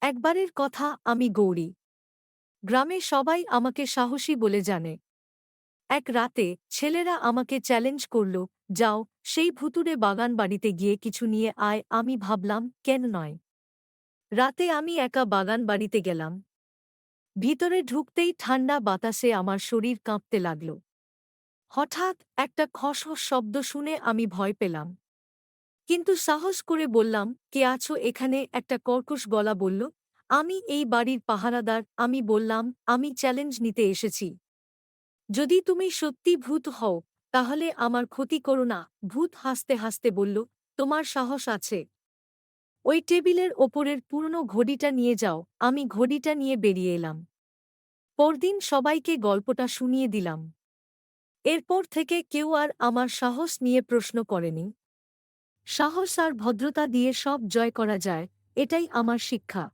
একবারের কথা, আমি গৌরী। গ্রামে সবাই আমাকে সাহসী বলে জানে। এক রাতে ছেলেরা আমাকে চ্যালেঞ্জ করল, যাও, সেই ভুতুড়ে বাগান বাড়িতে গিয়ে কিছু নিয়ে আয়। আমি ভাবলাম, কেন নয়। রাতে আমি একা বাগান বাড়িতে গেলাম। ভিতরে ঢুকতেই ঠান্ডা বাতাসে আমার শরীর কাঁপতে লাগল। হঠাৎ একটা খসখস শব্দ শুনে আমি ভয় পেলাম। কিন্তু সাহস করে বললাম, কে আছো এখানে? একটা কর্কশ গলা বলল, আমি এই বাড়ির পাহারাদার। আমি বললাম, আমি চ্যালেঞ্জ নিতে এসেছি। যদি তুমি সত্যি ভূত হও, তাহলে আমার ক্ষতি করো না। ভূত হাসতে হাসতে বলল, তোমার সাহস আছে? ওই টেবিলের ওপরের পুরনো ঘড়িটা নিয়ে যাও। আমি ঘড়িটা নিয়ে বেরিয়ে এলাম। পরদিন সবাইকে গল্পটা শুনিয়ে দিলাম। এরপর থেকে কেউ আর আমার সাহস নিয়ে প্রশ্ন করেনি। সাহস আর ভদ্রতা দিয়ে সব জয় করা যায়, এটাই আমার শিক্ষা।